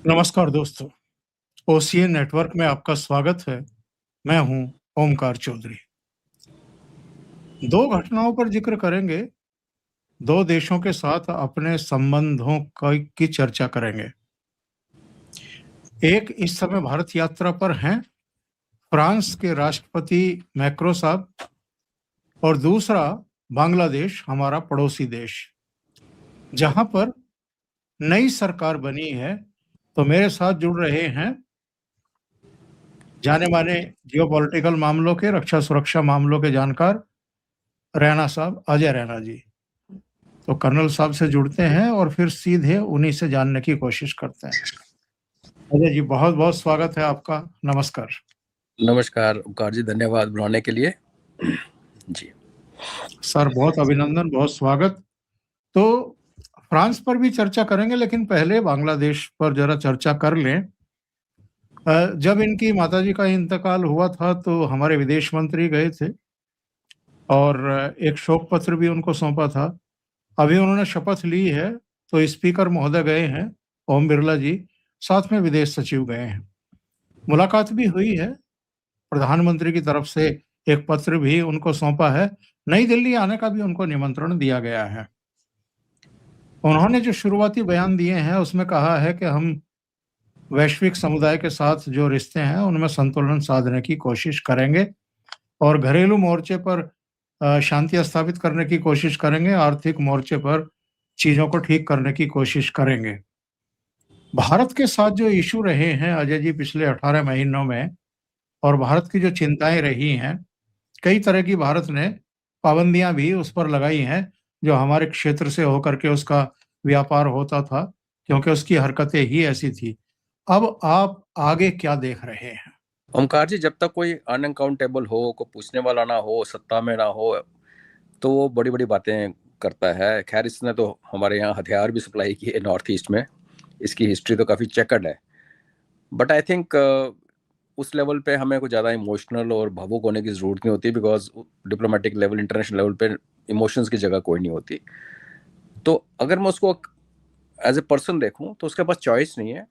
नमस्कार दोस्तों, OCA network में आपका स्वागत है। मैं हूं ओमकार चौधरी। दो घटनाओं पर जिक्र करेंगे, दो देशों के साथ अपने संबंधों की चर्चा करेंगे। एक इस समय भारत यात्रा पर हैं फ्रांस के राष्ट्रपति मैक्रो साहब और दूसरा बांग्लादेश, हमारा पड़ोसी देश, जहां पर नई सरकार बनी है। तो मेरे साथ जुड़ रहे हैं जाने माने जियोपॉलिटिकल मामलों के, रक्षा सुरक्षा मामलों के जानकार रैना साहब, अजय रैना जी। तो कर्नल साहब से जुड़ते हैं और फिर सीधे उन्हीं से जानने की कोशिश करते हैं। अजय जी, बहुत बहुत स्वागत है आपका। नमस्कार। नमस्कार ओमकार जी, धन्यवाद बुलाने के लिए। जी सर, बहुत अभिनंदन, बहुत स्वागत। तो फ्रांस पर भी चर्चा करेंगे, लेकिन पहले बांग्लादेश पर जरा चर्चा कर लें। जब इनकी माताजी का इंतकाल हुआ था तो हमारे विदेश मंत्री गए थे और एक शोक पत्र भी उनको सौंपा था। अभी उन्होंने शपथ ली है तो स्पीकर महोदय गए हैं, ओम बिरला जी, साथ में विदेश सचिव गए हैं। मुलाकात भी हुई है, प्रधानमंत्री की तरफ से एक पत्र भी उनको सौंपा है। नई दिल्ली आने का भी उनको निमंत्रण दिया गया है। उन्होंने जो शुरुआती बयान दिए हैं उसमें कहा है कि हम वैश्विक समुदाय के साथ जो रिश्ते हैं उनमें संतुलन साधने की कोशिश करेंगे और घरेलू मोर्चे पर शांति स्थापित करने की कोशिश करेंगे, आर्थिक मोर्चे पर चीजों को ठीक करने की कोशिश करेंगे। भारत के साथ जो इश्यू रहे हैं अजय जी पिछले 18 महीनों में, और भारत की जो चिंताएं रही हैं, कई तरह की भारत ने पाबंदियां भी उस पर लगाई हैं जो हमारे क्षेत्र से होकर के उसका व्यापार होता था, क्योंकि उसकी हरकतें ही ऐसी थी। अब आप आगे क्या देख रहे हैं? ओमकार जी, जब तक कोई अनअकाउंटेबल हो, को पूछने वाला ना हो, सत्ता में ना हो, तो वो बड़ी बड़ी बातें करता है। खैर, इसने तो हमारे यहाँ हथियार भी सप्लाई किए नॉर्थ ईस्ट में। इसकी हिस्ट्री तो काफ़ी चेकर्ड है। बट आई थिंक उस लेवल पे हमें कुछ ज़्यादा इमोशनल और भावुक होने की ज़रूरत नहीं होती, because diplomatic level, international level पे इमोशंस की जगह कोई नहीं होती। तो अगर मैं उसको एज ए पर्सन देखूं तो उसके पास चॉइस नहीं है,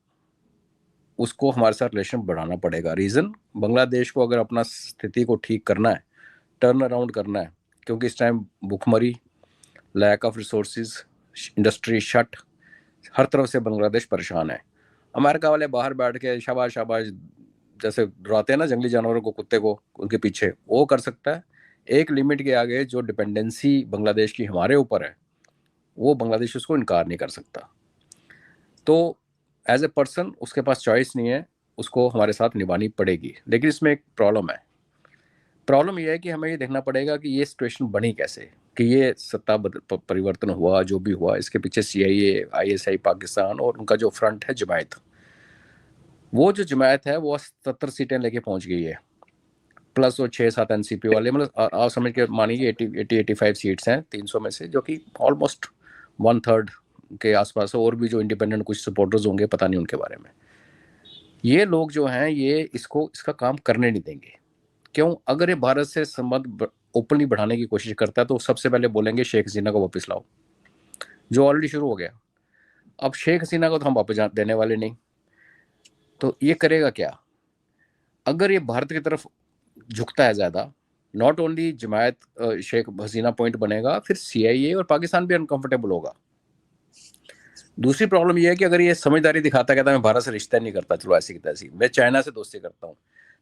उसको हमारे साथ रिलेशन बढ़ाना पड़ेगा। रीज़न, बांग्लादेश को अगर अपना स्थिति को ठीक करना है, टर्न अराउंड करना है, क्योंकि इस टाइम भुखमरी, lack of resources, industry shut, हर तरफ से बांग्लादेश परेशान है। अमेरिका वाले बाहर बैठ के शाबाश शाबाश जैसे डराते हैं ना जंगली जानवरों को, कुत्ते को, उनके पीछे वो कर सकता है। एक लिमिट के आगे जो डिपेंडेंसी बांग्लादेश की हमारे ऊपर है, वो बांग्लादेश उसको इनकार नहीं कर सकता। तो एज ए पर्सन उसके पास चॉइस नहीं है, उसको हमारे साथ निभानी पड़ेगी। लेकिन इसमें एक प्रॉब्लम है। प्रॉब्लम यह है कि हमें ये देखना पड़ेगा कि ये सिचुएशन बनी कैसे, कि ये सत्ता परिवर्तन हुआ, जो भी हुआ, इसके पीछे सीआईए, आईएसआई पाकिस्तान और उनका जो फ्रंट है जमायत, वो जो जमायत है वो 70 सीटें लेके पहुंच गई है, प्लस वो 6-7 एनसीपी वाले, मतलब आप समझ के मानिए 80-85 सीट्स हैं 300 में से, जो कि ऑलमोस्ट 1/3 के आसपास है। और भी जो इंडिपेंडेंट कुछ सपोर्टर्स होंगे, पता नहीं उनके बारे में। ये लोग जो हैं ये इसका काम करने नहीं देंगे। क्यों? अगर ये भारत से संबंध ओपनली बढ़ाने की कोशिश करता है तो सबसे पहले बोलेंगे शेख हसीना को वापस लाओ, जो ऑलरेडी शुरू हो गया। अब शेख हसीना को तो हम वापस देने वाले नहीं, तो ये करेगा क्या? अगर ये भारत की तरफ झुकता है ज़्यादा, not only Jamaat Sheikh Hasina point बनेगा, फिर सीआईए और पाकिस्तान भी अनकंफर्टेबल होगा। दूसरी प्रॉब्लम यह है कि अगर ये समझदारी दिखाता, कहता मैं भारत से रिश्ता नहीं करता, चलो ऐसी की तैसी, मैं चाइना से दोस्ती करता हूँ,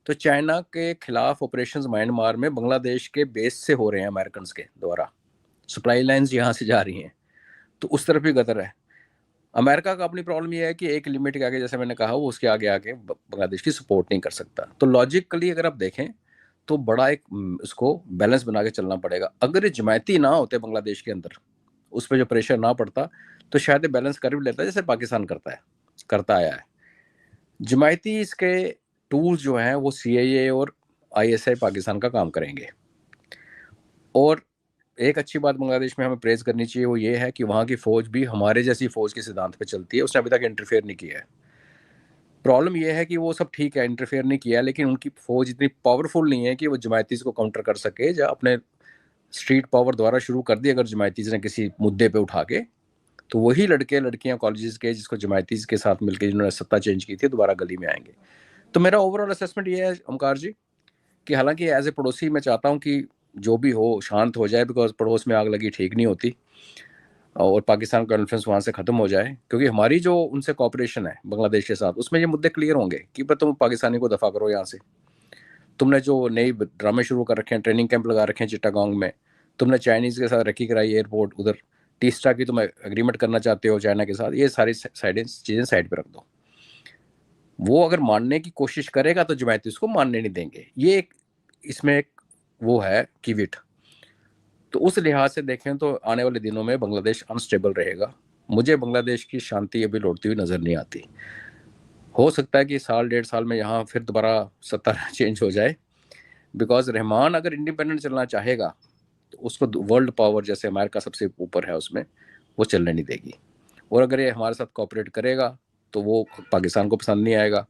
तो चाइना के खिलाफ ऑपरेशंस म्यांमार में बांग्लादेश के बेस से हो रहे हैं, अमेरिकन के द्वारा सप्लाई लाइन्स यहाँ से जा रही हैं, तो उस तरफ भी गदर है। अमेरिका का अपनी प्रॉब्लम यह है कि एक लिमिट के आगे, जैसे मैंने कहा, वो उसके आगे आके बांग्लादेश की सपोर्ट नहीं कर सकता। तो लॉजिकली अगर आप देखें तो बड़ा एक उसको बैलेंस बना के चलना पड़ेगा। अगर ये जमायती ना होते बांग्लादेश के अंदर, उस पर जो प्रेशर ना पड़ता, तो शायद ये बैलेंस कर भी लेता है, जैसे पाकिस्तान करता आया है। जमायती इसके टूल्स जो हैं वो सीआईए और आईएसआई पाकिस्तान का काम करेंगे। और एक अच्छी बात बांग्लादेश में हमें प्रेज करनी चाहिए, वो ये है कि वहाँ की फ़ौज भी हमारे जैसी फ़ौज के सिद्धांत पे चलती है, उसने अभी तक इंटरफेयर नहीं किया है। प्रॉब्लम ये है कि वो सब ठीक है, इंटरफेयर नहीं किया, लेकिन उनकी फ़ौज इतनी पावरफुल नहीं है कि वो जमायतीज़ को काउंटर कर सके। या अपने स्ट्रीट पावर द्वारा शुरू कर दी अगर जमायतीज़ ने किसी मुद्दे पे उठा के, तो वही लड़के लड़कियां कॉलेजेस के जिसको जमायतीज के साथ मिलकर जिन्होंने सत्ता चेंज की थी दोबारा गली में आएंगे। तो मेरा ओवरऑल असेसमेंट ये है ओमकार जी कि हालांकि एज ए पड़ोसी मैं चाहता हूँ कि जो भी हो शांत हो जाए, बिकॉज पड़ोस में आग लगी ठीक नहीं होती, और पाकिस्तान का इन्फ्लुएंस वहाँ से ख़त्म हो जाए, क्योंकि हमारी जो उनसे कॉपरेशन है बांग्लादेश के साथ उसमें ये मुद्दे क्लियर होंगे कि तुम पाकिस्तानी को दफ़ा करो यहाँ से। तुमने जो नई ड्रामे शुरू कर रखे हैं, ट्रेनिंग कैंप लगा रखे हैं चिट्टागोंग में, तुमने चाइनीज़ के साथ रखी कराई एयरपोर्ट उधर, तीसरा की तुम एग्रीमेंट करना चाहते हो चाइना के साथ, ये सारी चीज़ें साइड पर रख दो। वो अगर मानने की कोशिश करेगा तो जमायती उसको मानने नहीं देंगे। ये एक इसमें एक वो है कीविट। तो उस लिहाज से देखें तो आने वाले दिनों में बांग्लादेश अनस्टेबल रहेगा। मुझे बांग्लादेश की शांति अभी लौटती हुई नज़र नहीं आती। हो सकता है कि साल 1.5 साल में यहाँ फिर दोबारा सत्ता चेंज हो जाए, बिकॉज रहमान अगर इंडिपेंडेंट चलना चाहेगा तो उसको वर्ल्ड पावर जैसे अमेरिका सबसे ऊपर है उसमें वो चलने नहीं देगी, और अगर ये हमारे साथ कॉपरेट करेगा तो वो पाकिस्तान को पसंद नहीं आएगा,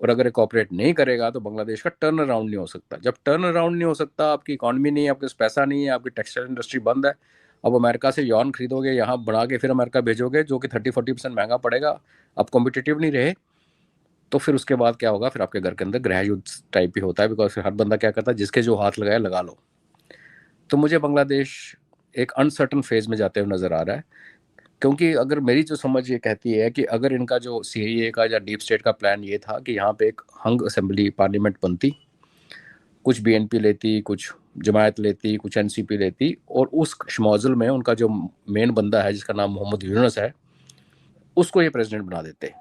और अगर ये कॉपरेट नहीं करेगा तो बांग्लादेश का टर्न अराउंड नहीं हो सकता। जब टर्न अराउंड नहीं हो सकता, आपकी इकॉनमी नहीं है, आपके पास पैसा नहीं है, आपकी टेक्सटाइल इंडस्ट्री बंद है, अब अमेरिका से यॉन खरीदोगे, यहाँ बना के फिर अमेरिका भेजोगे जो कि 30-40% महंगा पड़ेगा, आप कॉम्पिटिटिव नहीं रहे, तो फिर उसके बाद क्या होगा, फिर आपके घर के अंदर गृह युद्ध टाइप ही होता है, बिकॉज फिर हर बंदा क्या करता है, जिसके जो हाथ लगाया लगा लो। तो मुझे बांग्लादेश एक अनसर्टन फेज में जाते हुए नज़र आ रहा है, क्योंकि अगर मेरी जो समझ ये कहती है कि अगर इनका जो सीएए का या डीप स्टेट का प्लान ये था कि यहाँ पे एक हंग असेंबली पार्लियामेंट बनती, कुछ बीएनपी लेती, कुछ जमायत लेती, कुछ एनसीपी लेती, और उस शमौजल में उनका जो मेन बंदा है जिसका नाम मोहम्मद यूनुस है उसको ये प्रेसिडेंट बना देते।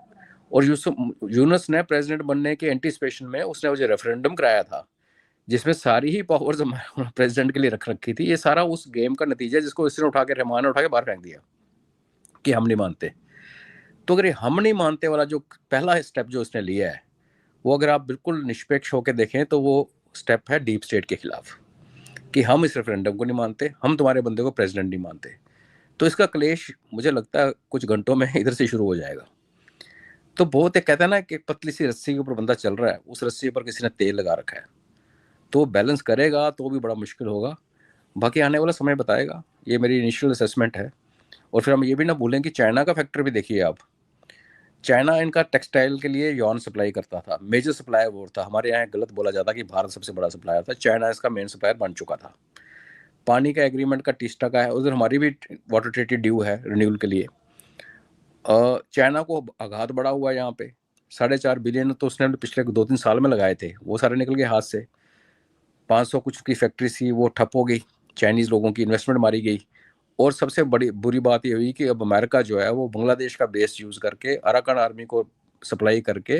और यूनुस ने प्रेसिडेंट बनने के एंटीसिपेशन में उसने वो जो रेफरेंडम कराया था जिसमें सारी ही पावर्स प्रेसिडेंट के लिए रख रखी थी, ये सारा उस गेम का नतीजा है जिसको इसने उठा के रहमान ने उठा के बाहर फेंक दिया कि हम नहीं मानते। तो अगर ये हम नहीं मानते वाला जो पहला स्टेप जो उसने लिया है, वो अगर आप बिल्कुल निष्पक्ष होकर देखें तो वो स्टेप है डीप स्टेट के खिलाफ, कि हम इस रेफरेंडम को नहीं मानते, हम तुम्हारे बंदे को प्रेसिडेंट नहीं मानते। तो इसका क्लेश मुझे लगता है कुछ घंटों में इधर से शुरू हो जाएगा। तो बहुत एक कहता है ना कि पतली सी रस्सी के ऊपर बंदा चल रहा है, उस रस्सी पर किसी ने तेल लगा रखा है, तो बैलेंस करेगा तो भी बड़ा मुश्किल होगा। बाकी आने वाला समय बताएगा, ये मेरी इनिशियल असेसमेंट है। और फिर हम ये भी ना भूलें कि चाइना का फैक्टर भी देखिए आप। चाइना इनका टेक्सटाइल के लिए यॉन सप्लाई करता था, मेजर सप्लायर वो था। हमारे यहाँ गलत बोला जाता कि भारत सबसे बड़ा सप्लायर था, चाइना इसका मेन सप्लायर बन चुका था। पानी का एग्रीमेंट का टीस्टा का है, उधर हमारी भी वाटर ट्रीटी ड्यू है रिन्यूअल के लिए। चाइना को आघात बढ़ा हुआ है यहाँ पे, 4.5 बिलियन तो उसने पिछले 2-3 साल में लगाए थे, वो सारे निकल गए हाथ से। 500 कुछ की फैक्ट्री थी वो ठप हो गई, चाइनीज़ लोगों की इन्वेस्टमेंट मारी गई। और सबसे बड़ी बुरी बात ये हुई कि अब अमेरिका जो है वो बांग्लादेश का बेस यूज़ करके अराकान आर्मी को सप्लाई करके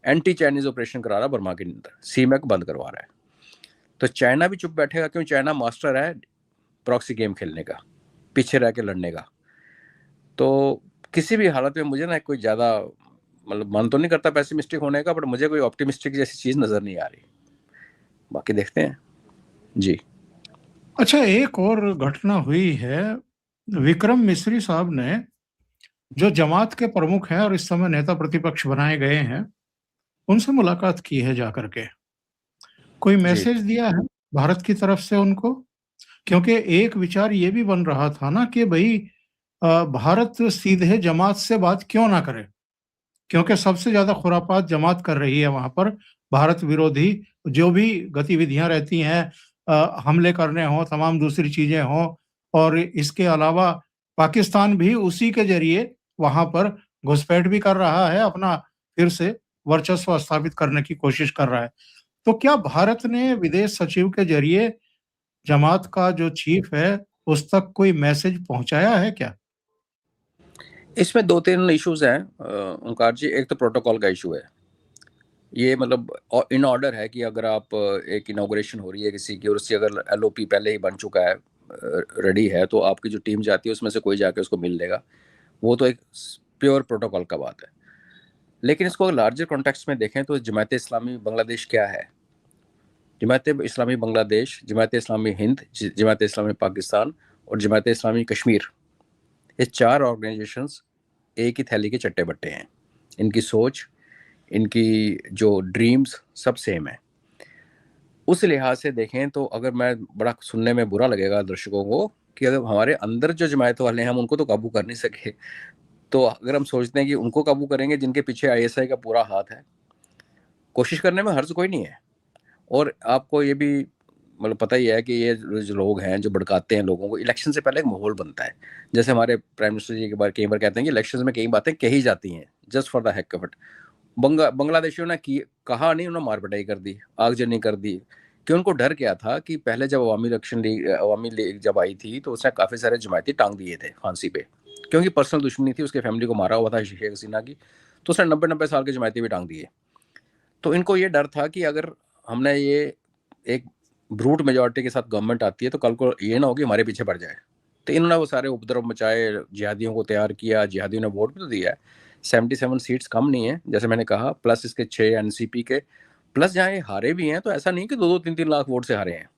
एंटी चाइनीज़ ऑपरेशन करा रहा बर्मा के अंदर, सीमैक बंद करवा रहा है। तो चाइना भी चुप बैठेगा, क्यों? चाइना मास्टर है प्रॉक्सी गेम खेलने का, पीछे रह के लड़ने का। तो किसी भी हालत में मुझे ना कोई ज़्यादा मतलब मन तो नहीं करता पैसिमिस्टिक होने का, बट मुझे कोई ऑप्टिमिस्टिक जैसी चीज़ नज़र नहीं आ रही। बाकी देखते हैं जी। अच्छा, एक और घटना हुई है। विक्रम मिस्री साहब ने, जो जमात के प्रमुख हैं और इस समय नेता प्रतिपक्ष बनाए गए हैं, उनसे मुलाकात की है जाकर के। कोई जी मैसेज दिया है भारत की तरफ से उनको? क्योंकि एक विचार ये भी बन रहा था ना कि भाई भारत सीधे जमात से बात क्यों ना करे, क्योंकि सबसे ज्यादा खुरापात जमात कर रही है वहां पर। भारत विरोधी जो भी गतिविधियां रहती हैं, हमले करने हों, तमाम दूसरी चीजें हों, और इसके अलावा पाकिस्तान भी उसी के जरिए वहां पर घुसपैठ भी कर रहा है, अपना फिर से वर्चस्व स्थापित करने की कोशिश कर रहा है। तो क्या भारत ने विदेश सचिव के जरिए जमात का जो चीफ है उस तक कोई मैसेज पहुंचाया है क्या? इसमें 2-3 इश्यूज हैं ओंकार जी। एक तो प्रोटोकॉल का इशू है, ये मतलब इन ऑर्डर है कि अगर आप एक इनॉग्रेशन हो रही है किसी की और उसकी अगर एलओपी पहले ही बन चुका है, रेडी है, तो आपकी जो टीम जाती है उसमें से कोई जाके उसको मिल लेगा। वो तो एक प्योर प्रोटोकॉल का बात है। लेकिन इसको लार्जर कॉन्टेक्स्ट में देखें तो जमात इस्लामी बांग्लादेश क्या है? जमात इस्लामी बांग्लादेश, जमात इस्लामी हिंद, जमात इस्लामी पाकिस्तान और जमात इस्लामी कश्मीर, ये 4 ऑर्गेनाइजेशंस एक ही थैली के चट्टे बट्टे हैं। इनकी सोच, इनकी जो ड्रीम्स सब सेम है। उस लिहाज से देखें तो अगर मैं बड़ा सुनने में बुरा लगेगा दर्शकों को कि अगर हमारे अंदर जो जमायत वाले हैं हम उनको तो काबू कर नहीं सके, तो अगर हम सोचते हैं कि उनको काबू करेंगे जिनके पीछे आईएसआई का पूरा हाथ है, कोशिश करने में हर्ज कोई नहीं है। और आपको ये भी मतलब पता ही है कि ये जो लोग हैं जो भड़काते हैं लोगों को, इलेक्शन से पहले एक माहौल बनता है। जैसे हमारे प्राइम मिनिस्टर जी के बार कई बार कहते हैं कि इलेक्शन में कई बातें कही जाती हैं just for the heck of it. बांग्लादेशियों ने कहा नहीं, उन्होंने मार पिटाई कर दी, आगजनी कर दी। कि उनको डर क्या था कि पहले जब अवामी लीग जब आई थी तो उसने काफ़ी सारे जमायती टांग दिए थे फांसी पे, क्योंकि पर्सनल दुश्मनी थी, उसके फैमिली को मारा हुआ था शेख हसीना की, तो उसने 90-90 साल के जमायती भी टांग दिए। तो इनको ये डर था कि अगर हमने ये एक ब्रूट मेजॉरिटी के साथ गवर्नमेंट आती है तो कल को ये ना हो कि हमारे पीछे पड़ जाए। तो इन्होंने वो सारे उपद्रव मचाए, जिहादियों को तैयार किया, जिहादियों ने वोट भी तो दिया है। 77 सीट्स कम नहीं है जैसे मैंने कहा, प्लस इसके 6 एनसीपी के, प्लस जहाँ ये हारे भी हैं तो ऐसा नहीं कि 2-3 लाख वोट से हारे हैं।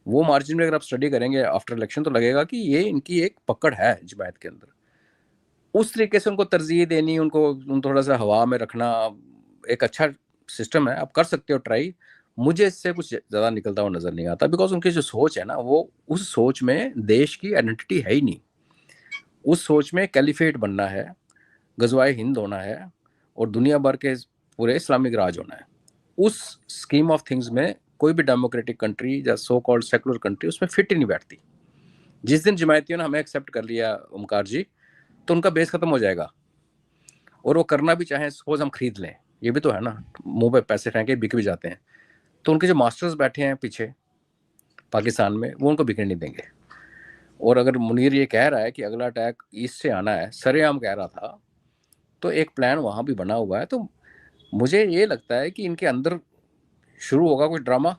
वो मार्जिन में अगर आप स्टडी करेंगे आफ्टर इलेक्शन तो लगेगा कि ये इनकी एक पकड़ है जमायत के अंदर। उस तरीके से उनको तरजीह देनी, उनको थोड़ा सा हवा में रखना एक अच्छा सिस्टम है, आप कर सकते हो ट्राई। मुझे इससे कुछ ज़्यादा निकलता हुआ नज़र नहीं आता, बिकॉज उनकी जो सोच है ना, वो उस सोच में देश की आइडेंटिटी है ही नहीं। उस सोच में कैलिफेट बनना है, गजवाए हिंद होना है और दुनिया भर के पूरे इस्लामिक राज होना है। उस स्कीम ऑफ थिंग्स में कोई भी डेमोक्रेटिक कंट्री या सो कॉल्ड सेकुलर कंट्री उसमें फिट ही नहीं बैठती। जिस दिन जमायतियों ने हमें एक्सेप्ट कर लिया ओमकार जी, तो उनका बेस खत्म हो जाएगा। और वो करना भी चाहें, सपोज हम खरीद लें, ये भी तो है ना, मुंह पे पैसे फेंके बिक भी जाते हैं। तो उनके जो मास्टर्स बैठे हैं पीछे पाकिस्तान में, वो उनको बिकने नहीं देंगे। और अगर मुनीर ये कह रहा है कि अगला अटैक ईस्ट से आना है, सरेआम कह रहा था, तो एक प्लान वहाँ भी बना हुआ है। तो मुझे ये लगता है कि इनके अंदर शुरू होगा कोई ड्रामा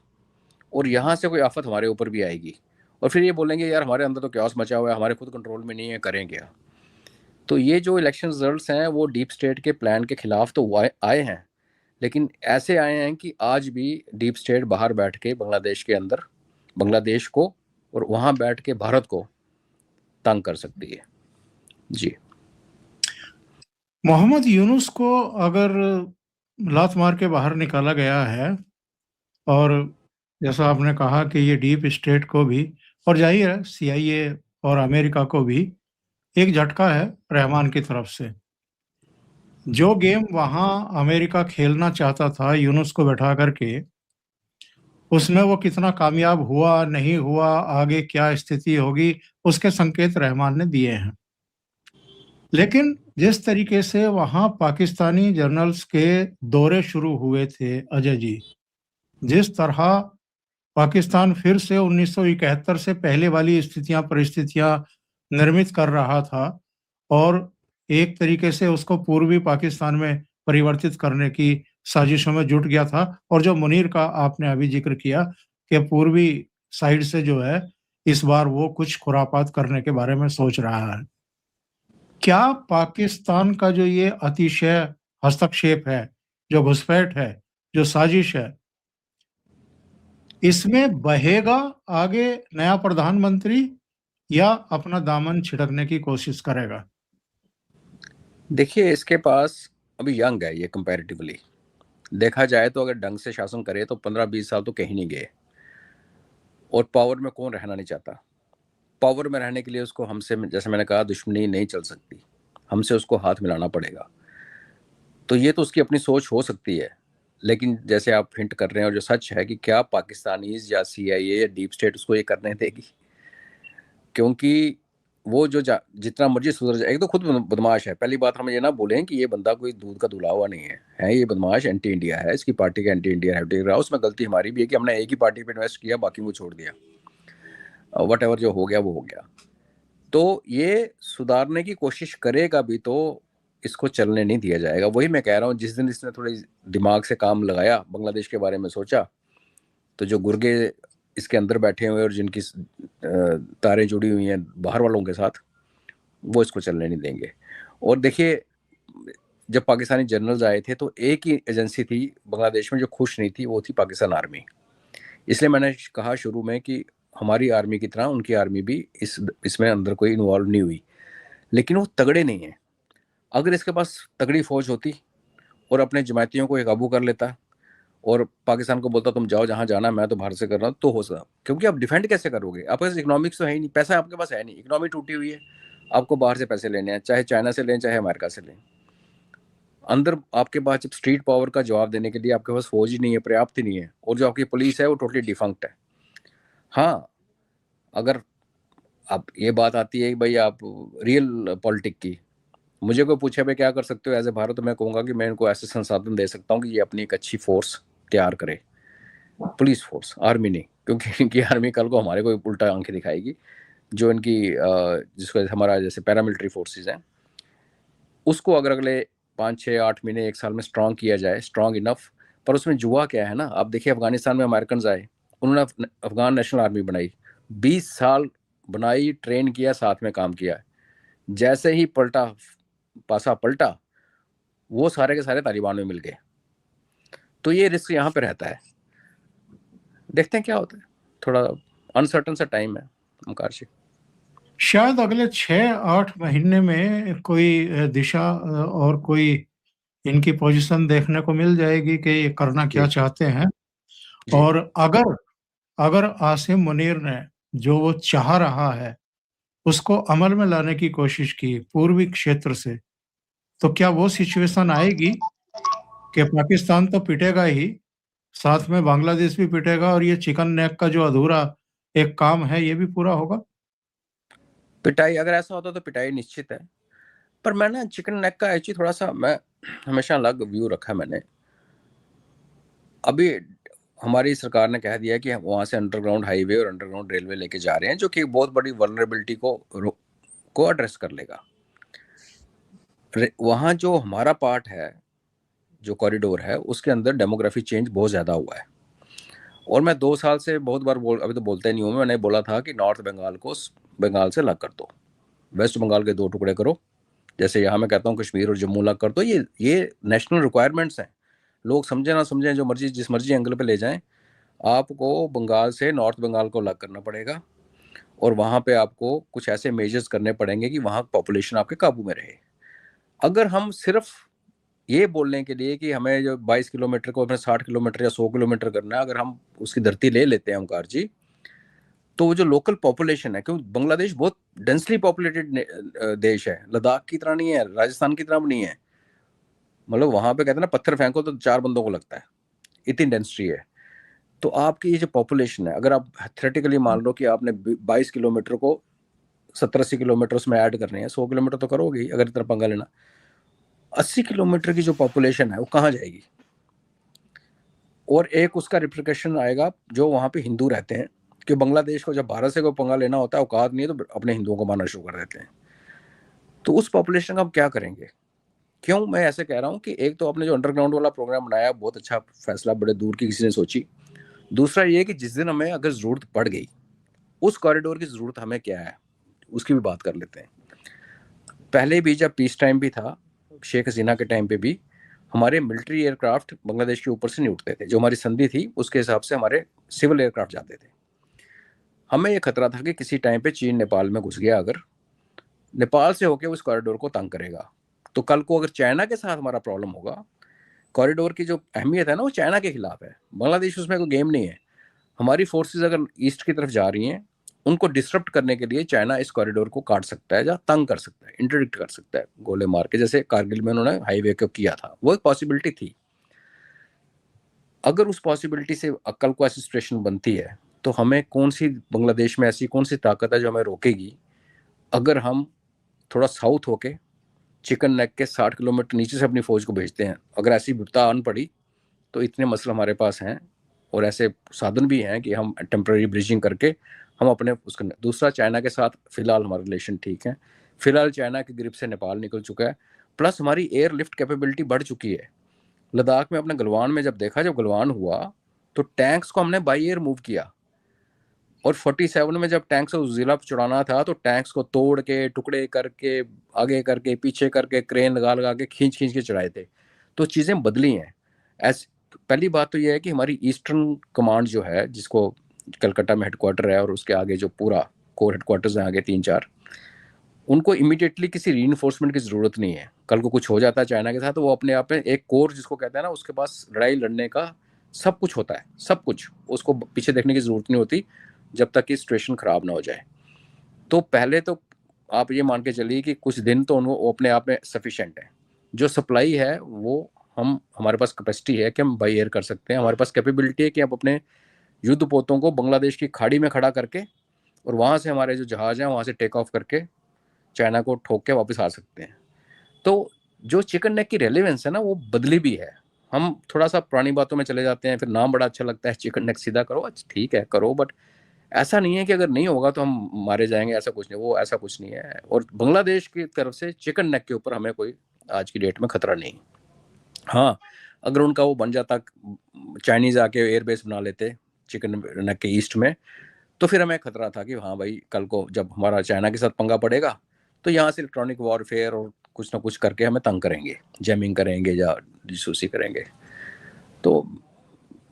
और यहाँ से कोई आफत हमारे ऊपर भी आएगी, और फिर ये बोलेंगे यार हमारे अंदर तो क्यास मचा हुआ है, हमारे खुद कंट्रोल में नहीं है, करें क्या। तो ये जो इलेक्शन रिजल्ट्स हैं वो डीप स्टेट के प्लान के खिलाफ तो आए हैं, लेकिन ऐसे आए हैं कि आज भी डीप स्टेट बाहर बैठ के बांग्लादेश के अंदर बांग्लादेश को और वहाँ बैठ के भारत को तंग कर सकती है। जी। मोहम्मद यूनुस को अगर लात मार के बाहर निकाला गया है, और जैसा आपने कहा कि ये डीप स्टेट को भी, और जाहिर है सीआईए और अमेरिका को भी एक झटका है रहमान की तरफ से। जो गेम वहाँ अमेरिका खेलना चाहता था यूनुस को बैठा करके, उसमें वो कितना कामयाब हुआ, नहीं हुआ, आगे क्या स्थिति होगी, उसके संकेत रहमान ने दिए हैं। लेकिन जिस तरीके से वहाँ पाकिस्तानी जर्नल्स के दौरे शुरू हुए थे अजय जी, जिस तरह पाकिस्तान फिर से 1971 से पहले वाली परिस्थितियां निर्मित कर रहा था और एक तरीके से उसको पूर्वी पाकिस्तान में परिवर्तित करने की साजिशों में जुट गया था। और जो मुनीर का आपने अभी जिक्र किया कि पूर्वी साइड से जो है इस बार वो कुछ खुरापात करने के बारे में सोच रहा है। क्या पाकिस्तान का जो ये अतिशय हस्तक्षेप है, जो घुसपैठ है, जो साजिश है, इसमें बहेगा आगे नया प्रधानमंत्री या अपना दामन छिड़कने की कोशिश करेगा? देखिए इसके पास अभी यंग है ये कंपैरेटिवली, देखा जाए तो अगर ढंग से शासन करे तो 15-20 साल तो कहीं नहीं गए। और पावर में कौन रहना नहीं चाहता। पावर में रहने के लिए उसको हमसे, जैसे मैंने कहा, दुश्मनी नहीं चल सकती, हमसे उसको हाथ मिलाना पड़ेगा। तो ये तो उसकी अपनी सोच हो सकती है, लेकिन जैसे आप हिंट कर रहे हैं और जो सच है कि क्या पाकिस्तानीज या सीआईए या डीप स्टेट उसको ये करने देगी, क्योंकि वो जो जितना मर्जी सुधर जाए, एक तो खुद बदमाश है। पहली बात हम ये ना बोलें कि ये बंदा कोई दूध का धुला हुआ नहीं है ये बदमाश एंटी इंडिया है, इसकी पार्टी का एंटी इंडिया है रहा। उसमें गलती हमारी भी है कि हमने एक ही पार्टी पे इन्वेस्ट किया, बाकी को छोड़ दिया। वट एवर जो हो गया वो हो गया। तो ये सुधारने की कोशिश करेगा भी तो इसको चलने नहीं दिया जाएगा। वही मैं कह रहा हूँ, जिस दिन इसने थोड़ी दिमाग से काम लगाया, बांग्लादेश के बारे में सोचा, तो जो गुर्गे इसके अंदर बैठे हुए और जिनकी तारें जुड़ी हुई हैं बाहर वालों के साथ, वो इसको चलने नहीं देंगे। और देखिए जब पाकिस्तानी जनरल्स आए थे तो एक ही एजेंसी थी बांग्लादेश में जो खुश नहीं थी, वो थी पाकिस्तान आर्मी। इसलिए मैंने कहा शुरू में कि हमारी आर्मी की तरह उनकी आर्मी भी इसमें अंदर कोई इन्वॉल्व नहीं हुई, लेकिन वो तगड़े नहीं हैं। अगर इसके पास तगड़ी फौज होती और अपने जमातियों को काबू कर लेता और पाकिस्तान को बोलता तुम जाओ जहाँ जाना है, मैं तो बाहर से कर रहा हूँ, तो हो सकता, क्योंकि आप डिफेंड कैसे करोगे? आपके पास इकोनॉमिक्स तो है ही नहीं, पैसा आपके पास है नहीं, इकोनॉमी टूटी हुई है, आपको बाहर से पैसे लेने हैं, चाहे चाइना से लें चाहे अमेरिका से लें। अंदर आपके पास जब स्ट्रीट पावर का जवाब देने के लिए आपके पास फौज ही नहीं है, पर्याप्त ही नहीं है, और जो आपकी पुलिस है वो टोटली डिफंक्ट है। हाँ, अगर अब ये बात आती है कि भाई आप रियल पॉलिटिक की, मुझे कोई पूछे भाई क्या कर सकते हो एज ए भारत, तो मैं कहूँगा कि मैं इनको ऐसे संसाधन दे सकता हूँ कि ये अपनी एक अच्छी फोर्स तैयार करे, पुलिस फोर्स, आर्मी नहीं, क्योंकि इनकी आर्मी कल को हमारे को उल्टा आंखें दिखाएगी। जो इनकी जिसको हमारा जैसे पैरामिलिट्री फोर्सेस हैं, उसको अगर अगले 5, 6, 8 महीने 1 साल में स्ट्रांग किया जाए, स्ट्रांग इनफ। पर उसमें जुआ क्या है ना, आप देखिए अफगानिस्तान में अमेरिकन आए, उन्होंने अफगान नेशनल आर्मी बनाई, 20 साल बनाई, ट्रेन किया, साथ में काम किया, जैसे ही पलटा, पासा पलटा, वो सारे के सारे तालिबान में मिल गए। तो ये रिस्क यहाँ पे रहता है, देखते हैं क्या होता है, थोड़ा अनसर्टन सा टाइम है ओमकार जी। शायद अगले 6-8 महीने में कोई दिशा और कोई इनकी पोजीशन देखने को मिल जाएगी कि ये करना क्या जी चाहते हैं। जी और अगर अगर आसिम मुनीर ने जो वो चाह रहा है उसको अमल में लाने की कोशिश की पूर्वी क्षेत्र से, तो क्या वो सिचुएशन आएगी कि पाकिस्तान तो पिटेगा ही, साथ में बांग्लादेश भी पिटेगा और ये चिकन नेक का जो अधूरा एक काम है ये भी पूरा होगा? पिटाई अगर ऐसा होता तो पिटाई निश्चित है, पर मैं ना चिकन नेक का एक्चुअली थोड़ा सा मैं हमेशा अलग व्यू रखा है मैंने। अभी हमारी सरकार ने कह दिया कि हम वहाँ से अंडरग्राउंड हाईवे और अंडरग्राउंड रेलवे लेके जा रहे हैं, जो कि एक बहुत बड़ी वल्नरेबिलिटी को एड्रेस कर लेगा। वहाँ जो हमारा पार्ट है, जो कॉरिडोर है, उसके अंदर डेमोग्राफी चेंज बहुत ज़्यादा हुआ है। और मैं 2 साल से बहुत बार अभी तो बोलते नहीं हूँ, मैंने बोला था कि नॉर्थ बंगाल को बंगाल से अलग कर दो, वेस्ट बंगाल के 2 टुकड़े करो, जैसे यहाँ मैं कहता हूँ कश्मीर और जम्मू अलग कर दो। ये नेशनल रिक्वायरमेंट्स हैं, लोग समझे ना समझें, जो मर्जी जिस मर्जी एंगल पे ले जाएं, आपको बंगाल से नॉर्थ बंगाल को अलग करना पड़ेगा, और वहाँ पे आपको कुछ ऐसे मेजर्स करने पड़ेंगे कि वहाँ पॉपुलेशन आपके काबू में रहे। अगर हम सिर्फ ये बोलने के लिए कि हमें जो 22 किलोमीटर को अपने 60 किलोमीटर या 100 किलोमीटर करना है, अगर हम उसकी धरती ले लेते हैं ओमकार जी, तो वो जो लोकल पॉपुलेशन है, क्योंकि बांग्लादेश बहुत डेंसली पॉपुलेटेड देश है, लद्दाख की तरह नहीं है, राजस्थान की तरह भी नहीं है, मतलब वहां पे कहते हैं ना पत्थर फेंको तो 4 बंदों को लगता है, इतनी डेंसिटी है। तो आपकी ये जो पॉपुलेशन है, अगर आप थ्योरेटिकली मान लो कि आपने 22 किलोमीटर को 70-80 किलोमीटर उसमें ऐड करने हैं, 100 किलोमीटर तो करोगे अगर इतना पंगा लेना, 80 किलोमीटर की जो पॉपुलेशन है वो कहाँ जाएगी? और एक उसका रिप्रिकॉशन आएगा जो वहाँ पे हिंदू रहते हैं, कि बांग्लादेश को जब भारत से कोई पंगा लेना होता है, औकात नहीं है तो अपने हिंदुओं को मारना शुरू कर देते हैं। तो उस पॉपुलेशन का हम क्या करेंगे? क्यों मैं ऐसे कह रहा हूँ कि एक तो आपने जो अंडरग्राउंड वाला प्रोग्राम बनाया, बहुत अच्छा फैसला, बड़े दूर की किसी ने सोची। दूसरा ये कि जिस दिन हमें अगर जरूरत पड़ गई, उस कॉरिडोर की जरूरत हमें क्या है, उसकी भी बात कर लेते हैं। पहले भी जब पीस टाइम भी था, शेख हसीना के टाइम पे भी, हमारे मिलिट्री एयरक्राफ्ट बांग्लादेश के ऊपर से नहीं उठते थे, जो हमारी संधि थी उसके हिसाब से हमारे सिविल एयरक्राफ्ट जाते थे। हमें यह खतरा था कि किसी टाइम पे चीन नेपाल में घुस गया, अगर नेपाल से होकर उस कॉरिडोर को तंग करेगा, तो कल को अगर चाइना के साथ हमारा प्रॉब्लम होगा, कॉरिडोर की जो अहमियत है ना वो चाइना के खिलाफ है, बांग्लादेश उसमें कोई गेम नहीं है। हमारी फोर्सेस अगर ईस्ट की तरफ जा रही हैं, उनको डिसरप्ट करने के लिए चाइना इस कॉरिडोर को काट सकता है या तंग कर सकता है, इंटरडिक्ट कर सकता है गोले मार के, जैसे कारगिल में उन्होंने हाईवे को किया था, वो एक पॉसिबिलिटी थी। अगर उस पॉसिबिलिटी से कल को ऐसी सिचुएशन बनती है, तो हमें कौन सी, बांग्लादेश में ऐसी कौन सी ताकत है जो हमें रोकेगी? अगर हम थोड़ा साउथ होके चिकन नेक के 60 किलोमीटर नीचे से अपनी फौज को भेजते हैं, अगर ऐसी विपदा आन पड़ी, तो इतने मसले हमारे पास हैं और ऐसे साधन भी हैं कि हम टेम्पररी ब्रिजिंग करके हम अपने उसका। दूसरा, चाइना के साथ फिलहाल हमारे रिलेशन ठीक है, फिलहाल चाइना की ग्रिप से नेपाल निकल चुका है, प्लस हमारी एयर लिफ्ट कैपेबिलिटी बढ़ चुकी है। लद्दाख में अपने गलवान में जब देखा, जब गलवान हुआ तो टैंक्स को हमने बाई एयर मूव किया, और 47 में जब टैंक्स को जिला चुड़ाना था तो टैंक्स को तोड़ के, टुकड़े करके, आगे करके, पीछे करके, क्रेन लगा लगा के खींच खींच के चढ़ाए थे। तो चीज़ें बदली हैं। पहली बात तो यह है कि हमारी ईस्टर्न कमांड जो है, जिसको कलकत्ता में हेडक्वार्टर है और उसके आगे जो पूरा कोर हेडक्वार्टर्स हैं आगे 3-4, उनको इमीडिएटली किसी रीइंफोर्समेंट की ज़रूरत नहीं है। कल को कुछ हो जाता है चाइना के साथ, तो वो अपने आप में एक कोर, जिसको कहते हैं ना, उसके पास लड़ाई लड़ने का सब कुछ होता है, सब कुछ, उसको पीछे देखने की जरूरत नहीं होती जब तक कि सिचुएशन खराब ना हो जाए। तो पहले तो आप ये मान के चलिए कि कुछ दिन तो वो अपने आप में सफिशिएंट है। जो सप्लाई है वो हमारे पास कैपेसिटी है कि हम बाई एयर कर सकते हैं, हमारे पास कैपेबिलिटी है कि आप अपने युद्ध पोतों को बांग्लादेश की खाड़ी में खड़ा करके और वहाँ से हमारे जो जहाज हैं वहाँ से टेक ऑफ करके चाइना को ठोक के वापस आ सकते हैं। तो जो चिकन नेक की रेलेवेंस है ना वो बदली भी है। हम थोड़ा सा पुरानी बातों में चले जाते हैं, फिर नाम बड़ा अच्छा लगता है चिकन नेक, सीधा करो, अच्छा ठीक है करो, बट ऐसा नहीं है कि अगर नहीं होगा तो हम मारे जाएंगे, ऐसा कुछ नहीं, वो ऐसा कुछ नहीं है। और बांग्लादेश की तरफ से चिकन नेक के ऊपर हमें कोई आज की डेट में खतरा नहीं। हाँ, अगर उनका वो बन जाता, चाइनीज आके एयरबेस बना लेते चिकन नेक के ईस्ट में, तो फिर हमें खतरा था कि हाँ भाई कल को जब हमारा चाइना के साथ पंगा पड़ेगा तो यहाँ से इलेक्ट्रॉनिक वॉरफेयर और कुछ ना कुछ करके हमें तंग करेंगे, जैमिंग करेंगे या जासूसी करेंगे। तो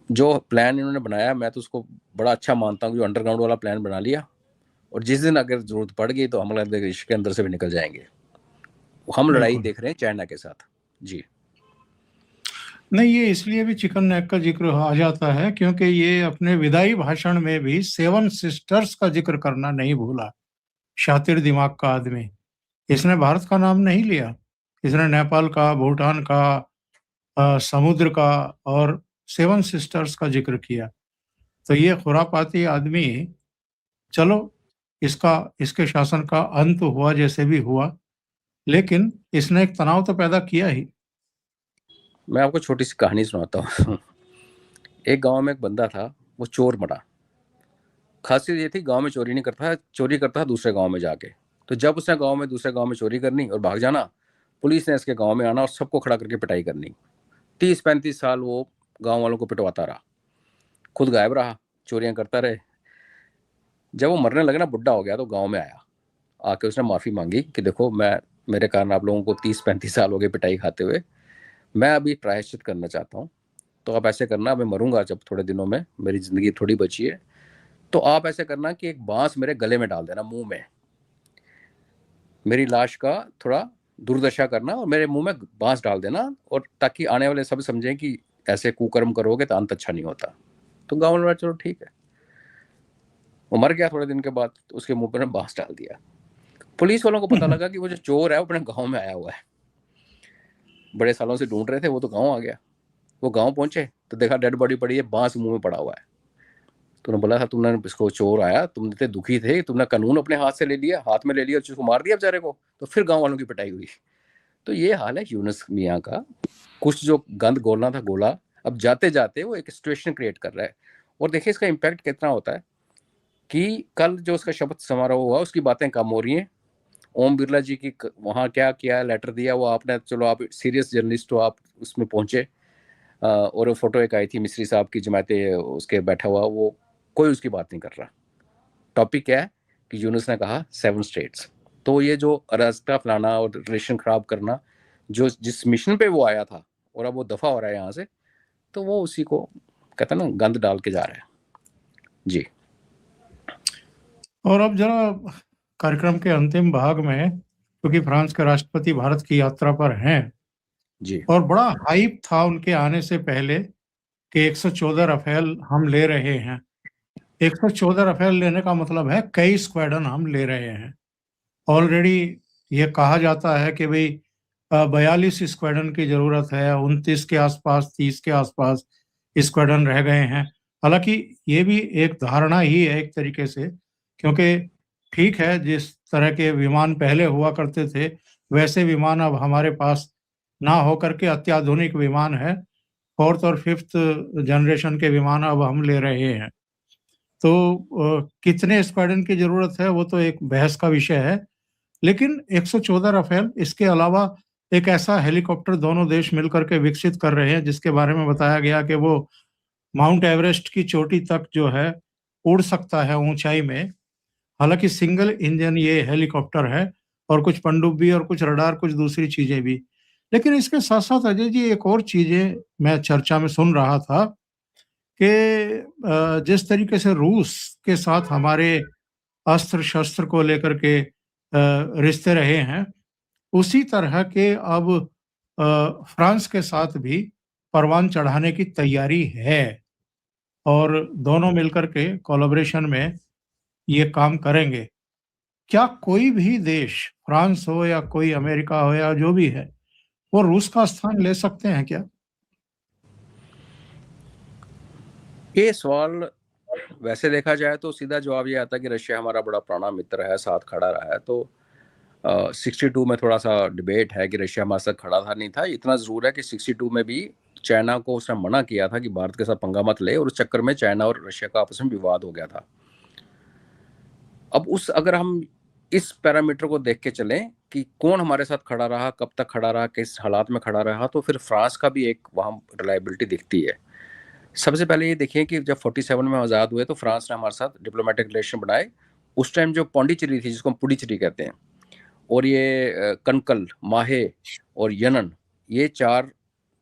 जो प्लान इन्होंने बनाया मैं तो उसको बड़ा अच्छा मानता हूँ, जो अंडरग्राउंड वाला प्लान बना लिया, और जिस दिन अगर जरूरत पड़ गई तो हम बांग्लादेश के अंदर से भी निकल जाएंगे। हम लड़ाई बिल्कुल। देख रहे हैं चाइना के साथ। जी नहीं, ये इसलिए भी चिकन नेक का जिक्र आ जाता है क्योंकि ये अपने विदाई भाषण में भी सेवन सिस्टर्स का जिक्र करना नहीं भूला। शातिर दिमाग का आदमी, इसने भारत का नाम नहीं लिया, इसने नेपाल का, भूटान का, समुद्र का और सेवन सिस्टर्स का जिक्र किया। तो ये खुरापाती आदमी, चलो इसका इसके शासन का अंत हुआ जैसे भी हुआ, लेकिन इसने एक तनाव तो पैदा किया ही। मैं आपको छोटी सी कहानी सुनाता हूँ। एक गांव में एक बंदा था, वो चोर बना। खासियत ये थी गांव में चोरी नहीं करता, चोरी करता दूसरे गांव में जाके। तो जब उसने गांव में दूसरे गांव में चोरी करनी और भाग जाना, पुलिस ने इसके गांव में आना और सबको खड़ा करके पिटाई करनी। 30-35 साल वो गांव वालों को पिटवाता रहा, खुद गायब रहा, चोरियां करता रहे। जब वो मरने लगा ना, बुढ़ा हो गया, तो गांव में आया, आके उसने माफ़ी मांगी कि देखो मैं, मेरे कारण आप लोगों को 30-35 साल हो गए पिटाई खाते हुए, मैं अभी प्रायश्चित करना चाहता हूँ। तो आप ऐसे करना, मैं मरूंगा जब थोड़े दिनों में, मेरी ज़िंदगी थोड़ी बची है, तो आप ऐसे करना कि एक बांस मेरे गले में डाल देना, मुंह में, मेरी लाश का थोड़ा दुर्दशा करना और मेरे मुंह में बांस डाल देना, और ताकि आने वाले सब समझें कि ऐसे कुकर्म करोगे तो अंत अच्छा नहीं होता। तो गाँव वाले, चलो ठीक है। वो मर गया थोड़े दिन के बाद, उसके मुंह पर बांस डाल दिया। पुलिस वालों को पता लगा कि वो जो चोर है वो अपने गाँव में आया हुआ है, बड़े सालों से ढूंढ रहे थे, वो तो गाँव आ गया। वो गाँव पहुंचे तो देखा डेड बॉडी पड़ी है, बांस मुंह में पड़ा हुआ है। तूने बोला था, तुमने इसको, चोर आया, तुम इतने दुखी थे, तुमने कानून अपने हाथ से ले लिया, हाथ में ले लिया, उसको मार दिया बेचारे को, तो फिर गांव वालों की पिटाई हुई। तो ये हाल है यूनुस मियाँ का। कुछ जो गंद गोलना था गोला, अब जाते जाते वो एक सिचुएशन क्रिएट कर रहा है। और देखिए इसका इम्पैक्ट कितना होता है कि कल जो उसका शपथ समारोह हुआ, उसकी बातें कम हो रही हैं। ओम बिरला जी की वहाँ क्या किया, लेटर दिया, वो आपने, चलो आप सीरियस जर्नलिस्ट हो, आप उसमें पहुंचे। और वो फोटो एक आई थी मिस्री साहब की जमाते उसके बैठा हुआ, वो कोई उसकी बात नहीं कर रहा। टॉपिक क्या है कि यूनुस ने कहा 7 स्टेट्स। तो ये जो अराजकता फैलाना और रिलेशन खराब करना, जो जिस मिशन पे वो आया था और अब वो दफा हो रहा है यहाँ से, तो वो उसी को कहता है ना, गंद डाल के जा रहा है। जी और अब जरा कार्यक्रम के अंतिम भाग में, क्योंकि फ्रांस के राष्ट्रपति भारत की यात्रा पर हैं जी और बड़ा हाइप था उनके आने से पहले कि 114 राफेल हम ले रहे हैं। 114 राफेल लेने का मतलब है कई स्क्वाड्रन हम ले रहे हैं। ऑलरेडी ये कहा जाता है कि भाई 42 स्क्वाड्रन की जरूरत है, 29 के आसपास, 30 के आसपास स्क्वाड्रन रह गए हैं। हालांकि ये भी एक धारणा ही है एक तरीके से, क्योंकि ठीक है, जिस तरह के विमान पहले हुआ करते थे वैसे विमान अब हमारे पास ना होकर के अत्याधुनिक विमान है, फोर्थ और फिफ्थ जनरेशन के विमान अब हम ले रहे हैं। तो कितने स्क्वाड्रन की जरूरत है वो तो एक बहस का विषय है, लेकिन 114 राफेल, इसके अलावा एक ऐसा हेलीकॉप्टर दोनों देश मिलकर के विकसित कर रहे हैं जिसके बारे में बताया गया कि वो माउंट एवरेस्ट की चोटी तक जो है उड़ सकता है ऊंचाई में। हालांकि सिंगल इंजन ये हेलीकॉप्टर है और कुछ पनडुब्बी और कुछ रडार, कुछ दूसरी चीजें भी। लेकिन इसके साथ साथ अजय जी, एक और चीजें मैं चर्चा में सुन रहा था कि जिस तरीके से रूस के साथ हमारे अस्त्र शस्त्र को लेकर के रिश्ते रहे हैं, उसी तरह के अब फ्रांस के साथ भी परवान चढ़ाने की तैयारी है और दोनों मिलकर के कोलैबोरेशन में ये काम करेंगे। क्या कोई भी देश, फ्रांस हो या कोई अमेरिका हो या जो भी है, वो रूस का स्थान ले सकते हैं क्या? ये सवाल वैसे देखा जाए तो सीधा जवाब ये आता है कि रशिया हमारा बड़ा पुराना मित्र है, साथ खड़ा रहा है। तो 62 में थोड़ा सा डिबेट है कि रशिया हमारे साथ खड़ा था नहीं था। इतना जरूर है कि 62 में भी चाइना को उसने मना किया था कि भारत के साथ पंगा मत ले, और उस चक्कर में चाइना और रशिया का आपस में विवाद हो गया था। अब अगर हम इस पैरामीटर को देख के चलें कि कौन हमारे साथ खड़ा रहा, कब तक खड़ा रहा, किस हालात में खड़ा रहा, तो फिर फ्रांस का भी एक वहाँ रिलायबिलिटी दिखती है। सबसे पहले ये देखिए कि जब 47 में आज़ाद हुए तो फ्रांस ने हमारे साथ डिप्लोमेटिक रिलेशन बनाए। उस टाइम जो पौंडीचेरी थी, जिसको हम पुडुचेरी कहते हैं, और ये कनकल, माहे और यनन, ये 4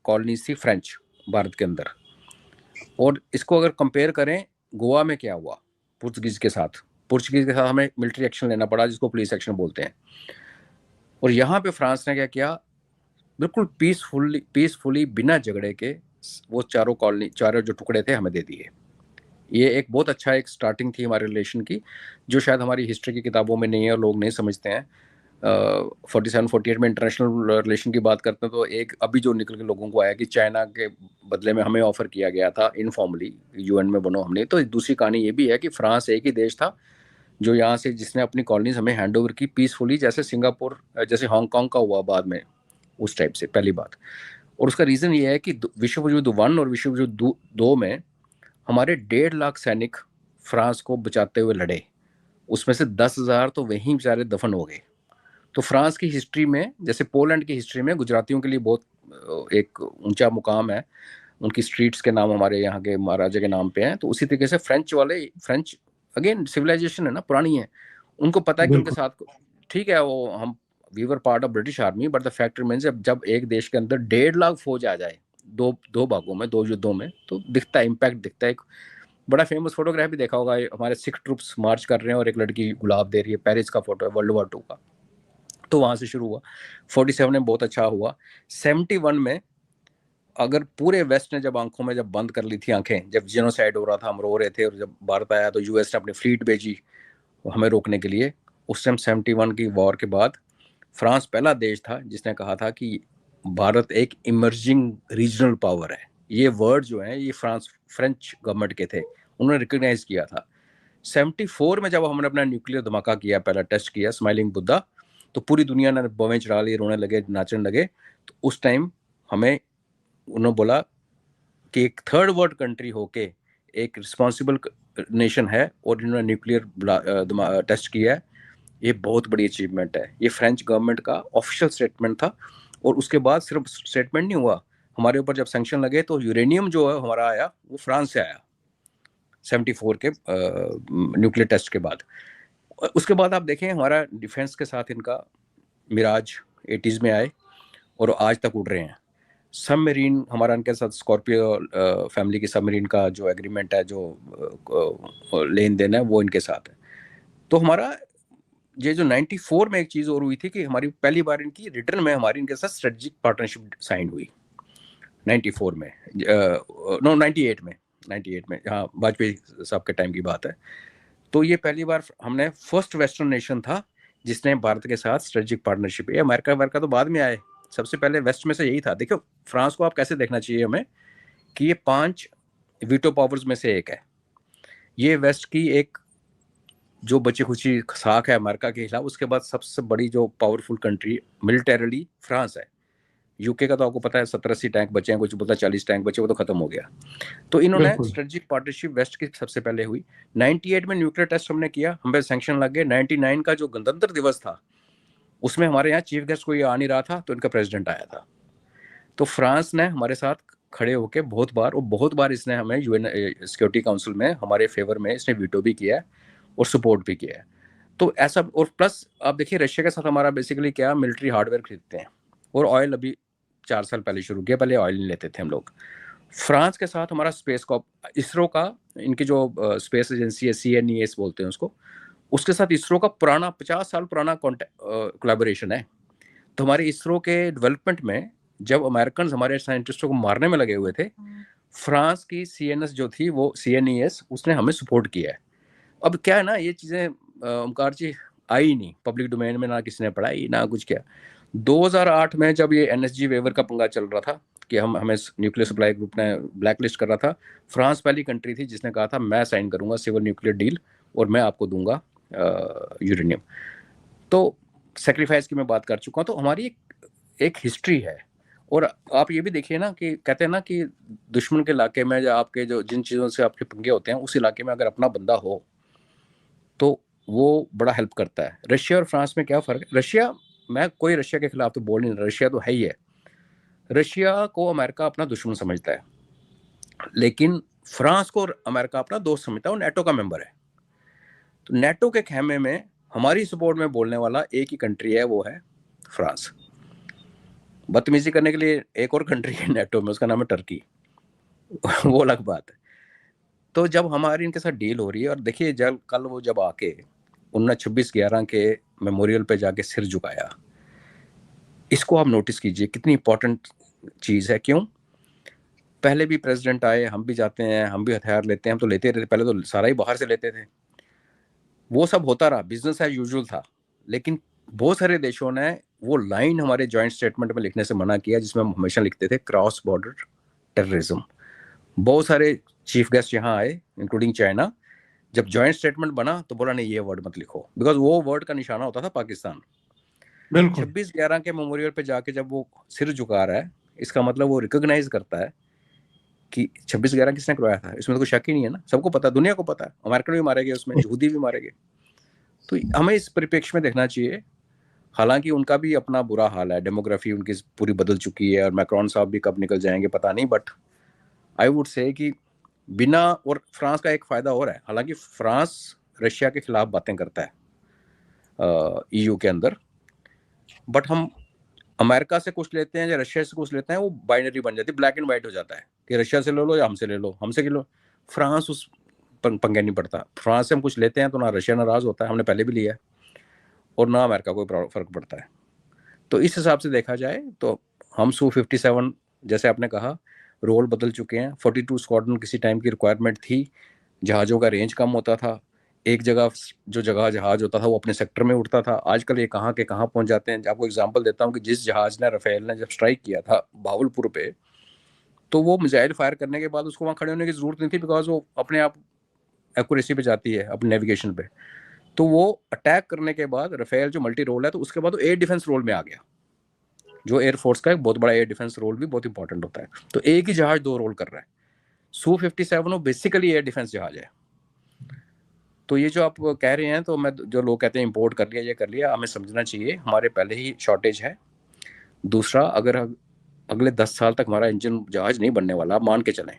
कॉलोनीज थी फ्रेंच भारत के अंदर। और इसको अगर कंपेयर करें गोवा में क्या हुआ पुर्तगीज के साथ हमें मिलिट्री एक्शन लेना पड़ा, जिसको पुलिस एक्शन बोलते हैं। और यहाँ पे फ्रांस ने क्या किया, बिल्कुल पीसफुली बिना झगड़े के वो चारों जो टुकड़े थे हमें दे दिए। ये एक बहुत अच्छा एक स्टार्टिंग थी हमारे रिलेशन की, जो शायद हमारी हिस्ट्री की किताबों में नहीं है और लोग नहीं समझते हैं। 47-48 में इंटरनेशनल रिलेशन की बात करते हैं तो एक अभी जो निकल के लोगों को आया कि चाइना के बदले में हमें ऑफर किया गया था इनफॉर्मली, यूएन में बनो हमने। तो दूसरी कहानी ये भी है कि फ्रांस एक ही देश था जो यहाँ से, जिसने अपनी कॉलोनीज हमें हैंड ओवर की पीसफुली, जैसे सिंगापुर, जैसे हांगकांग का हुआ बाद में, उस टाइप से, पहली बात। और उसका रीज़न ये है कि विश्व युद्ध 1 और विश्व युद्ध 2 में हमारे 1.5 लाख सैनिक फ्रांस को बचाते हुए लड़े, उसमें से 10,000 तो वहीं बेचारे दफन हो गए। तो फ्रांस की हिस्ट्री में, जैसे पोलैंड की हिस्ट्री में गुजरातियों के लिए बहुत एक ऊंचा मुकाम है, उनकी स्ट्रीट्स के नाम हमारे यहाँ के महाराजा के नाम पे हैं, तो उसी तरीके से फ्रेंच अगेन सिविलाइजेशन है ना, पुरानी है, उनको पता है कि उनके साथ ठीक है वो हम we were part of British army, but the fact remains जब एक देश के अंदर 1.5 लाख फौज आ जाए दो भागों में, 2 युद्धों में, तो दिखता है, इम्पैक्ट दिखता है। एक बड़ा फेमस फोटोग्राफ भी देखा होगा, हमारे सिख ट्रूप्स मार्च कर रहे हैं और एक लड़की गुलाब दे रही है, पेरिस का फोटो है, World War II का। तो वहां से शुरू हुआ। 47 में बहुत अच्छा हुआ। 71 में अगर पूरे वेस्ट ने जब आंखों में जब बंद कर ली थी आंखें, जब जेनोसाइड हो रहा था, हम रो रहे थे, और जब भारत आया तो यूएस ने अपनी फ्लीट भेजी हमें रोकने के लिए। उस टाइम 71 की वॉर के बाद फ्रांस पहला देश था जिसने कहा था कि भारत एक इमर्जिंग रीजनल पावर है। ये वर्ड जो है ये फ्रेंच गवर्नमेंट के थे, उन्होंने रिकॉग्नाइज किया था। 74 में जब हमने अपना न्यूक्लियर धमाका किया, पहला टेस्ट किया स्माइलिंग बुद्धा, तो पूरी दुनिया ने बमें चढ़ा ली, रोने लगे, नाचने लगे। तो उस टाइम हमें उन्होंने बोला कि एक थर्ड वर्ल्ड कंट्री होके एक रिस्पॉन्सिबल नेशन है और इन्होंने न्यूक्लियर टेस्ट किया है, ये बहुत बड़ी अचीवमेंट है। ये फ्रेंच गवर्नमेंट का ऑफिशियल स्टेटमेंट था। और उसके बाद सिर्फ स्टेटमेंट नहीं हुआ, हमारे ऊपर जब सैंक्शन लगे तो यूरेनियम जो है हमारा आया वो फ्रांस से आया 74 के न्यूक्लियर टेस्ट के बाद। उसके बाद आप देखें हमारा डिफेंस के साथ इनका मिराज 80s में आए और आज तक उड़ रहे हैं। सबमरीन हमारा इनके साथ स्कॉर्पियो फैमिली की सबमरीन का जो एग्रीमेंट है, जो लेन देन है, वो इनके साथ है। तो हमारा ये जो 94 में एक चीज़ और हुई थी कि हमारी पहली बार इनकी रिटर्न में हमारी इनके साथ स्ट्रेटजिक पार्टनरशिप साइन हुई 94 में, नो 98 में, हाँ, वाजपेयी साहब के टाइम की बात है। तो ये पहली बार हमने फर्स्ट वेस्टर्न नेशन था जिसने भारत के साथ स्ट्रेटजिक पार्टनरशिप। ये अमेरिका तो बाद में आए, सबसे पहले वेस्ट में से यही था। देखो फ्रांस को आप कैसे देखना चाहिए हमें कि ये 5 वीटो पावर्स में से एक है। ये वेस्ट की एक जो बची खुची साख है अमेरिका के खिलाफ, उसके बाद सबसे बड़ी जो पावरफुल कंट्री मिलिटरीली फ्रांस है। यूके का तो आपको पता है 70-80 टैंक बचे हैं, कुछ बोलता 40 टैंक बचे, वो तो खत्म हो गया। तो इन्होंने स्ट्रेटजिक पार्टनरशिप वेस्ट की सबसे पहले हुई। 98 में न्यूक्लियर टेस्ट हमने किया, हमें सैंक्शन लग गए। 99 का जो गणतंत्र दिवस था उसमें हमारे यहाँ चीफ गेस्ट कोई आ नहीं रहा था, तो इनका प्रेसिडेंट आया था। तो फ्रांस ने हमारे साथ खड़े होकर बहुत बार इसने हमें यूएन सिक्योरिटी काउंसिल में हमारे फेवर में इसने वीटो भी किया है और सपोर्ट भी किया है। तो ऐसा, और प्लस आप देखिए रशिया के साथ हमारा बेसिकली क्या, मिलिट्री हार्डवेयर खरीदते हैं, और ऑयल अभी 4 साल पहले शुरू किया, पहले ऑयल नहीं लेते थे हम लोग। फ्रांस के साथ हमारा स्पेस का, इसरो का, इनकी जो स्पेस एजेंसी है CNES बोलते हैं उसको, उसके साथ इसरो का पुराना 50 साल पुराना कोलैबोरेशन है। तो हमारे इसरो के डेवलपमेंट में जब अमेरिकन हमारे साइंटिस्टों को मारने में लगे हुए थे, फ्रांस की CNS जो थी, वो CNES, उसने हमें सपोर्ट किया है। अब क्या है ना, ये चीजें ओमकार जी आई नहीं पब्लिक डोमेन में, ना किसी ने पढ़ाई ना कुछ किया। 2008 में जब ये NSG वेवर का पंगा चल रहा था कि हमें न्यूक्लियर सप्लाई ग्रुप ने ब्लैक लिस्ट कर रहा था, फ्रांस पहली कंट्री थी जिसने कहा था मैं साइन करूंगा सिविल न्यूक्लियर डील और मैं आपको दूंगा यूरेनियम। तो सेक्रीफाइस की मैं बात कर चुका हूँ। तो हमारी एक हिस्ट्री है। और आप ये भी देखिए ना कि कहते हैं ना कि दुश्मन के इलाके में या आपके जो जिन चीज़ों से आपके पंगे होते हैं, उस इलाके में अगर अपना बंदा हो तो वो बड़ा हेल्प करता है। रशिया और फ्रांस में क्या फ़र्क है? रशिया, मैं कोई रशिया के खिलाफ तो बोल नहीं रहा, रशिया तो है ही है। रशिया को अमेरिका अपना दुश्मन समझता है, लेकिन फ्रांस को अमेरिका अपना दोस्त समझता है, वो नेटो का मेंबर है। तो नेटो के खेमे में हमारी सपोर्ट में बोलने वाला एक ही कंट्री है, वो है फ्रांस। बदतमीजी करने के लिए एक और कंट्री है नेटो में, उसका नाम है टर्की। वो अलग बात है। तो जब हमारी इनके साथ डील हो रही है, और देखिए जब आके उन्होंने 26/11 के मेमोरियल पे जाके सिर झुकाया, इसको आप नोटिस कीजिए कितनी इंपॉर्टेंट चीज़ है। क्यों? पहले भी प्रेसिडेंट आए, हम भी जाते हैं, हम भी हथियार लेते हैं, हम तो लेते रहते, पहले तो सारा ही बाहर से लेते थे, वो सब होता रहा, बिजनेस एज यूजुअल था। लेकिन बहुत सारे देशों ने वो लाइन हमारे जॉइंट स्टेटमेंट में लिखने से मना किया जिसमें हम हमेशा लिखते थे क्रॉस बॉर्डर टेररिज्म। बहुत सारे चीफ गेस्ट यहाँ आए इंक्लूडिंग चाइना, जब जॉइंट स्टेटमेंट बना तो बोला नहीं ये वर्ड मत लिखो, बिकॉज वो वर्ड का निशाना होता था पाकिस्तान। बिल्कुल 26/11 के मेमोरियल पे जाके जब वो सिर झुका रहा है, इसका मतलब वो रिकॉग्नाइज करता है कि 26/11 किसने करवाया था। इसमें तो कोई शक ही नहीं है ना, सबको पता, दुनिया को पता है, अमेरिकन भी मारे गए उसमें, यहूदी भी मारे गए। तो हमें इस परिप्रेक्ष्य में देखना चाहिए। हालांकि उनका भी अपना बुरा हाल है, डेमोग्राफी उनकी पूरी बदल चुकी है, और मैक्रोन साहब भी कब निकल जाएंगे पता नहीं, बट आई वुड से कि बिना, और फ्रांस का एक फायदा और है, हालांकि फ्रांस रशिया के खिलाफ बातें करता है EU के अंदर, बट हम अमेरिका से कुछ लेते हैं या रशिया से कुछ लेते हैं, वो बाइनरी बन जाती है, ब्लैक एंड व्हाइट हो जाता है कि रशिया से ले लो या हमसे ले लो, हमसे ले लो। फ्रांस उस पंगे नहीं पड़ता। फ्रांस से हम कुछ लेते हैं तो ना रशिया नाराज होता है, हमने पहले भी लिया है, और ना अमेरिका कोई फर्क पड़ता है। तो इस हिसाब से देखा जाए तो हम Su-57, जैसे आपने कहा, रोल बदल चुके हैं। 42 स्क्वाड्रन किसी टाइम की रिक्वायरमेंट थी, जहाज़ों का रेंज कम होता था, एक जगह जो जगह जहाज होता था वो अपने सेक्टर में उड़ता था, आजकल ये कहाँ के कहाँ पहुंच जाते हैं। आपको एग्जांपल देता हूँ कि जिस जहाज ने, राफेल ने जब स्ट्राइक किया था भावलपुर पे, तो वो मिसाइल फायर करने के बाद उसको वहाँ खड़े होने की जरूरत नहीं थी, बिकॉज वो अपने आप एक्यूरेसी पे जाती है, अपने नेविगेशन पे। तो वो अटैक करने के बाद राफेल जो मल्टी रोल है, तो उसके बाद वो एयर डिफेंस रोल में आ गया, जो एयरफोर्स का एक बहुत बड़ा एयर डिफेंस रोल भी बहुत इंपॉर्टेंट होता है। तो एक ही जहाज 2 रोल कर रहा है। Su-57 वो बेसिकली एयर डिफेंस जहाज है। तो ये जो आप कह रहे हैं, तो मैं, जो लोग कहते हैं इंपोर्ट कर लिया, ये कर लिया, हमें समझना चाहिए हमारे पहले ही शॉर्टेज है। दूसरा, अगर अगले 10 साल तक हमारा इंजन जहाज नहीं बनने वाला, मान के चलें,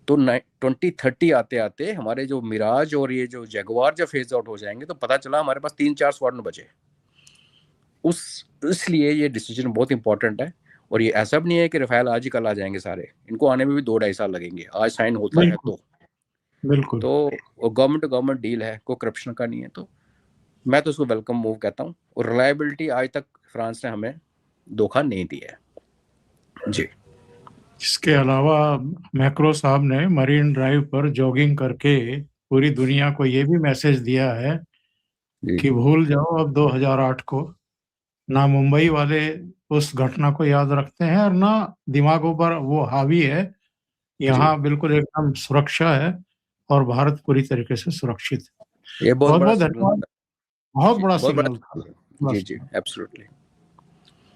तो 2030 आते आते हमारे जो मिराज और ये जो जैगुआर जब फेज आउट हो जाएंगे, तो पता चला हमारे पास 3-4 स्क्वाड्रन बचे। इसलिए ये डिसीजन बहुत इंपॉर्टेंट है। और ये ऐसा भी नहीं है कि राफेल आज ही कल आ जाएंगे सारे, इनको आने में भी 2-2.5 साल लगेंगे, आज साइन होता है बिल्कुल तो गवर्नमेंट टू गवर्नमेंट डील है, कोई करप्शन का नहीं है। तो मैं तो उसको वेलकम मूव कहता हूँ, और रिलायबिलिटी आज तक फ्रांस ने हमें धोखा नहीं दिया है जी। इसके अलावा मैक्रो साहब ने मरीन ड्राइव पर जॉगिंग करके पूरी दुनिया को ये भी मैसेज दिया है कि भूल जाओ अब 2008 को। ना मुंबई वाले उस घटना को याद रखते हैं और ना दिमागों पर वो हावी है। यहाँ बिल्कुल एकदम सुरक्षा है और भारत पूरी तरीके से सुरक्षित है। ये बहुत बड़ा धन्यवाद। बहुत बड़ा बहुत सिग्नल था। जी एब्सोल्युटली।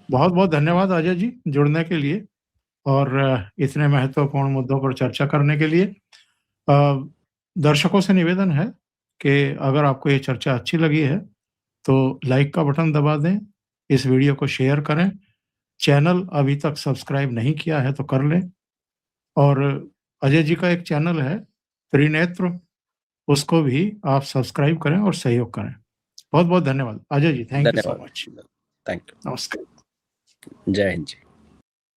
बहुत बहुत धन्यवाद अजय जी जुड़ने के लिए और इतने महत्वपूर्ण मुद्दों पर चर्चा करने के लिए। दर्शकों से निवेदन है कि अगर आपको ये चर्चा अच्छी लगी है तो लाइक का बटन दबा दें, इस वीडियो को शेयर करें, चैनल अभी तक सब्सक्राइब नहीं किया है तो कर लें, और अजय जी का एक चैनल है त्रिनेत्र, उसको भी आप सब्सक्राइब करें और सहयोग करें। बहुत बहुत धन्यवाद Ajay ji, thank you so much. Thank you, नमस्कार, जय हिंद जी।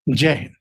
जय हिंद।